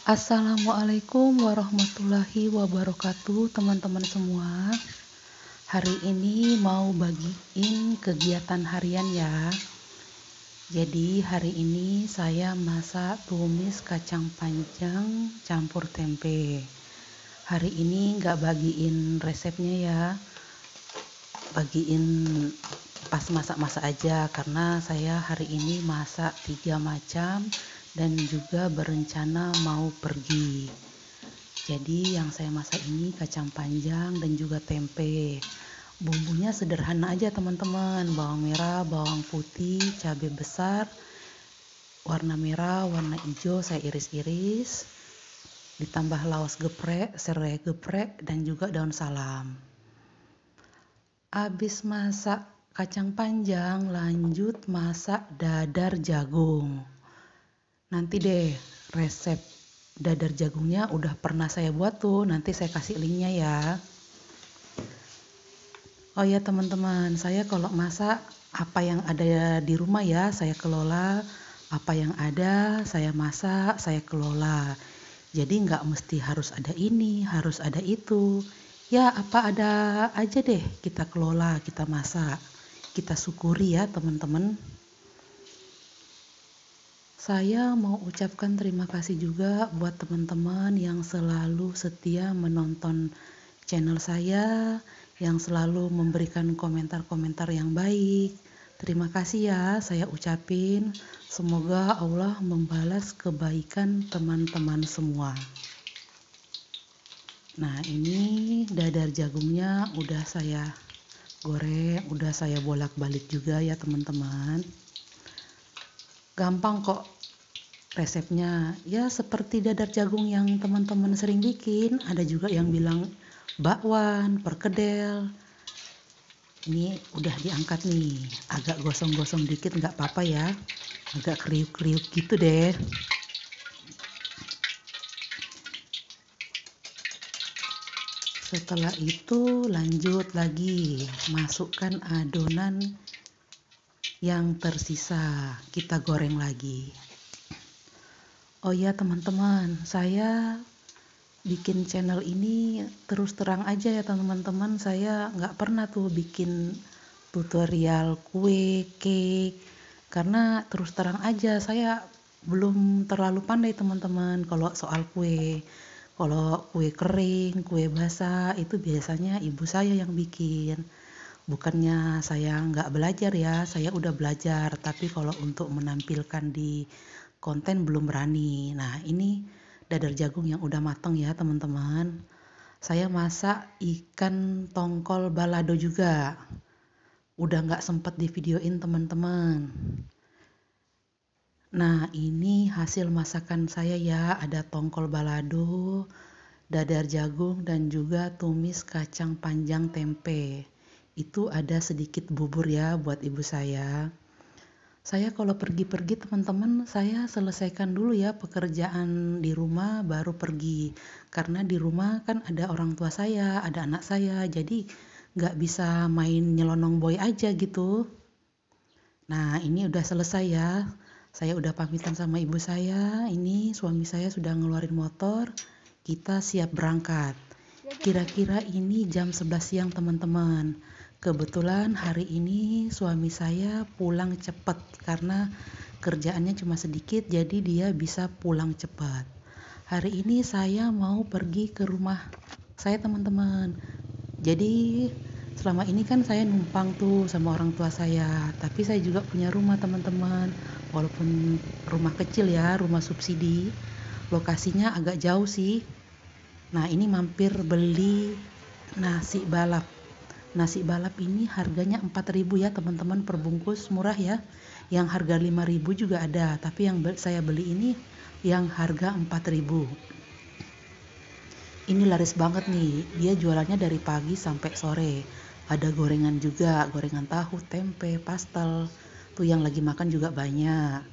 Assalamualaikum warahmatullahi wabarakatuh, teman-teman semua. Hari ini mau bagiin kegiatan harian ya. Jadi hari ini saya masak tumis kacang panjang campur tempe. Hari ini nggak bagiin resepnya ya, bagiin pas masak-masak aja, karena saya hari ini masak 3 macam dan juga berencana mau pergi. Jadi yang saya masak ini kacang panjang dan juga tempe. Bumbunya sederhana aja teman-teman, bawang merah, bawang putih, cabai besar, warna merah, warna hijau saya iris-iris, ditambah laos geprek, serai geprek, dan juga daun salam. Habis masak kacang panjang, lanjut masak dadar jagung. Nanti deh resep dadar jagungnya udah pernah saya buat tuh, nanti saya kasih linknya ya. Oh ya teman-teman, saya kalau masak apa yang ada di rumah ya saya kelola, apa yang ada saya masak, saya kelola. Jadi nggak mesti harus ada ini, harus ada itu. Ya apa ada aja deh kita kelola, kita masak, kita syukuri ya teman-teman. Saya mau ucapkan terima kasih juga buat teman-teman yang selalu setia menonton channel saya, yang selalu memberikan komentar-komentar yang baik. Terima kasih ya, saya ucapin. Semoga Allah membalas kebaikan teman-teman semua. Nah, ini dadar jagungnya udah saya goreng, udah saya bolak-balik juga ya teman-teman. Gampang kok resepnya, ya seperti dadar jagung yang teman-teman sering bikin. Ada juga yang bilang bakwan, perkedel. Ini udah diangkat nih, agak gosong-gosong dikit nggak apa-apa ya, agak kriuk-kriuk gitu deh. Setelah itu lanjut lagi, masukkan adonan yang tersisa, kita goreng lagi. Oh ya teman-teman, saya bikin channel ini terus terang aja ya teman-teman, saya nggak pernah tuh bikin tutorial kue, cake, karena terus terang aja saya belum terlalu pandai teman-teman kalau soal kue. Kalau kue kering, kue basah itu biasanya ibu saya yang bikin. Bukannya saya nggak belajar ya, saya udah belajar, tapi kalau untuk menampilkan di konten belum berani. Nah ini dadar jagung yang udah matang ya teman-teman. Saya masak ikan tongkol balado juga. Udah nggak sempet di videoin teman-teman. Nah ini hasil masakan saya ya, ada tongkol balado, dadar jagung, dan juga tumis kacang panjang tempe. Itu ada sedikit bubur ya buat ibu saya. Saya kalau pergi-pergi teman-teman, saya selesaikan dulu ya pekerjaan di rumah baru pergi. Karena di rumah kan ada orang tua saya, ada anak saya, jadi nggak bisa main nyelonong boy aja gitu. Nah ini udah selesai ya. Saya udah pamitan sama ibu saya, ini suami saya sudah ngeluarin motor, kita siap berangkat. Kira-kira ini jam 11 siang teman-teman. Kebetulan hari ini suami saya pulang cepat karena kerjaannya cuma sedikit, jadi dia bisa pulang cepat. Hari ini saya mau pergi ke rumah saya teman-teman. Jadi selama ini kan saya numpang tuh sama orang tua saya, tapi saya juga punya rumah teman-teman. Walaupun rumah kecil ya, rumah subsidi, lokasinya agak jauh sih. Nah ini mampir beli nasi balap. Nasi balap ini harganya 4.000 ya teman-teman per bungkus, murah ya. Yang harga 5.000 juga ada, tapi yang saya beli ini yang harga 4.000. Ini laris banget nih, dia jualannya dari pagi sampai sore. Ada gorengan juga, gorengan tahu, tempe, pastel. Tuh yang lagi makan juga banyak.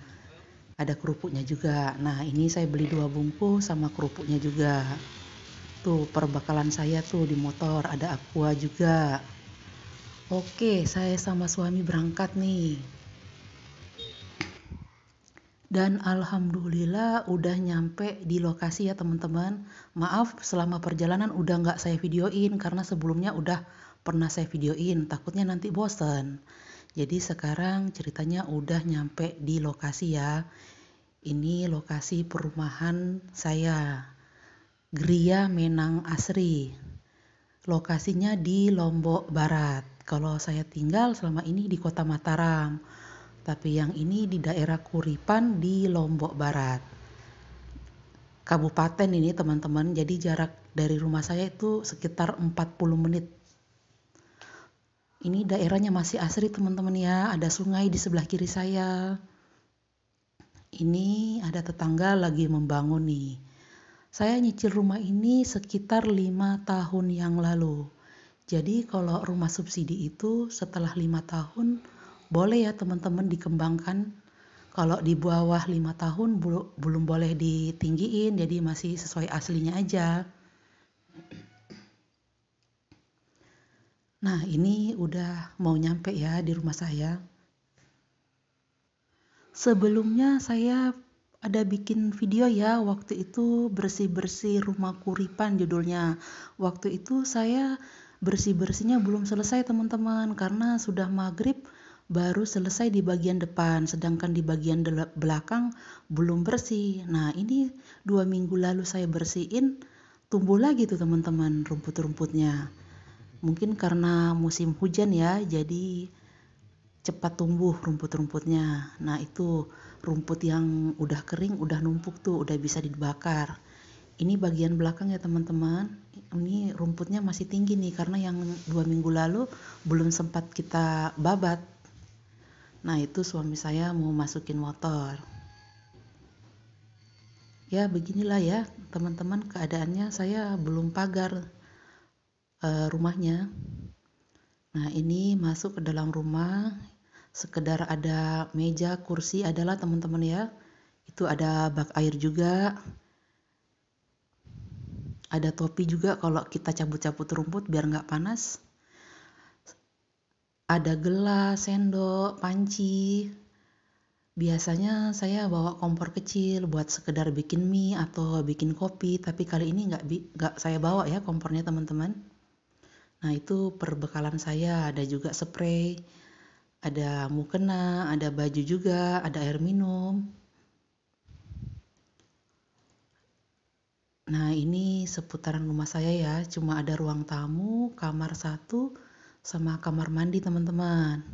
Ada kerupuknya juga. Nah ini saya beli 2 bungkus sama kerupuknya juga. Tuh perbekalan saya tuh di motor, ada aqua juga. Oke, saya sama suami berangkat nih. Dan alhamdulillah udah nyampe di lokasi ya teman-teman. Maaf selama perjalanan udah nggak saya videoin karena sebelumnya udah pernah saya videoin, takutnya nanti bosen. Jadi sekarang ceritanya udah nyampe di lokasi ya. Ini lokasi perumahan saya, Gria Menang Asri. Lokasinya di Lombok Barat. Kalau saya tinggal selama ini di Kota Mataram, tapi yang ini di daerah Kuripan di Lombok Barat. Kabupaten ini teman-teman, jadi jarak dari rumah saya itu sekitar 40 menit. Ini daerahnya masih asri teman-teman ya, ada sungai di sebelah kiri saya. Ini ada tetangga lagi membangun nih. Saya nyicil rumah ini sekitar 5 tahun yang lalu. Jadi kalau rumah subsidi itu setelah 5 tahun boleh ya teman-teman dikembangkan. Kalau di bawah 5 tahun belum boleh ditinggiin, jadi masih sesuai aslinya aja. Nah ini udah mau nyampe ya di rumah saya. Sebelumnya saya ada bikin video ya, waktu itu bersih-bersih rumah Kuripan judulnya. Waktu itu saya bersih-bersihnya belum selesai teman-teman, karena sudah maghrib baru selesai di bagian depan, sedangkan di bagian belakang belum bersih. Nah ini 2 minggu lalu saya bersihin, tumbuh lagi tuh teman-teman rumput-rumputnya. Mungkin karena musim hujan ya, jadi cepat tumbuh rumput-rumputnya. Nah itu rumput yang udah kering, udah numpuk tuh, udah bisa dibakar. Ini bagian belakang ya teman-teman. Ini rumputnya masih tinggi nih, karena yang 2 minggu lalu belum sempat kita babat. Nah itu suami saya mau masukin motor. Ya beginilah ya teman-teman, keadaannya saya belum pagar rumahnya. Nah ini masuk ke dalam rumah, sekedar ada meja, kursi adalah teman-teman ya. Itu ada bak air juga. Ada topi juga kalau kita cabut-cabut rumput biar nggak panas. Ada gelas, sendok, panci. Biasanya saya bawa kompor kecil buat sekedar bikin mie atau bikin kopi, tapi kali ini nggak saya bawa ya kompornya teman-teman. Nah itu perbekalan saya, ada juga spray, ada mukena, ada baju juga, ada air minum. Nah ini seputaran rumah saya ya, cuma ada ruang tamu, kamar 1, sama kamar mandi teman-teman.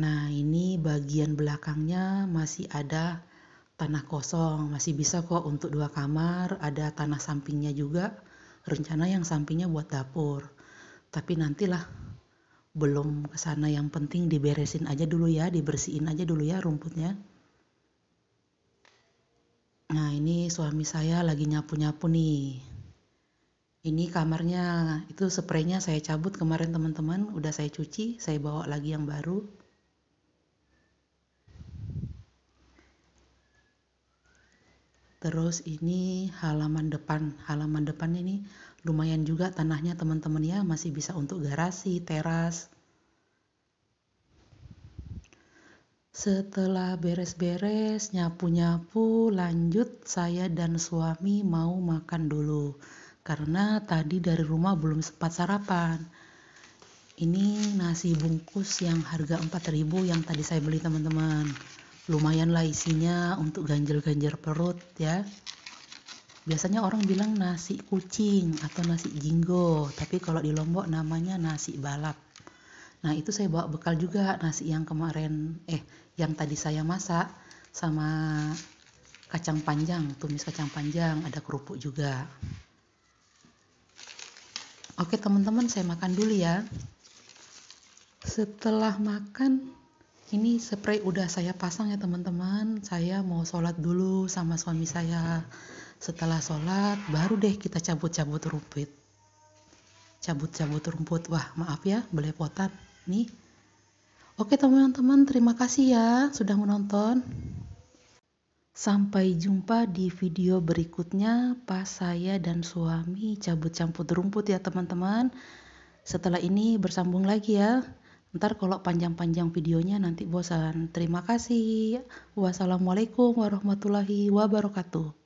Nah ini bagian belakangnya masih ada tanah kosong, masih bisa kok untuk 2 kamar, ada tanah sampingnya juga, rencana yang sampingnya buat dapur. Tapi nantilah, belum kesana, yang penting diberesin aja dulu ya, dibersihin aja dulu ya rumputnya. Nah ini suami saya lagi nyapu-nyapu nih. Ini kamarnya, itu spraynya saya cabut kemarin teman-teman, udah saya cuci, saya bawa lagi yang baru. Terus ini halaman depan ini lumayan juga tanahnya teman-teman ya, masih bisa untuk garasi, teras. Setelah beres-beres, nyapu-nyapu, lanjut saya dan suami mau makan dulu. Karena tadi dari rumah belum sempat sarapan. Ini nasi bungkus yang harga 4.000 yang tadi saya beli teman-teman. Lumayan lah isinya untuk ganjel-ganjel perut ya. Biasanya orang bilang nasi kucing atau nasi jinggo, tapi kalau di Lombok namanya nasi balap. Nah itu saya bawa bekal juga, nasi yang kemarin, yang tadi saya masak, sama kacang panjang, tumis kacang panjang, ada kerupuk juga. Oke teman-teman, saya makan dulu ya. Setelah makan, ini spray udah saya pasang ya teman-teman. Saya mau sholat dulu sama suami saya. Setelah sholat, baru deh kita cabut-cabut rumput. Cabut-cabut rumput, wah maaf ya, belepotan nih. Oke teman-teman, terima kasih ya sudah menonton. Sampai jumpa di video berikutnya pas saya dan suami cabut-cabut rumput ya teman-teman. Setelah ini bersambung lagi ya. Ntar kalau panjang-panjang videonya nanti bosan. Terima kasih. Wassalamualaikum warahmatullahi wabarakatuh.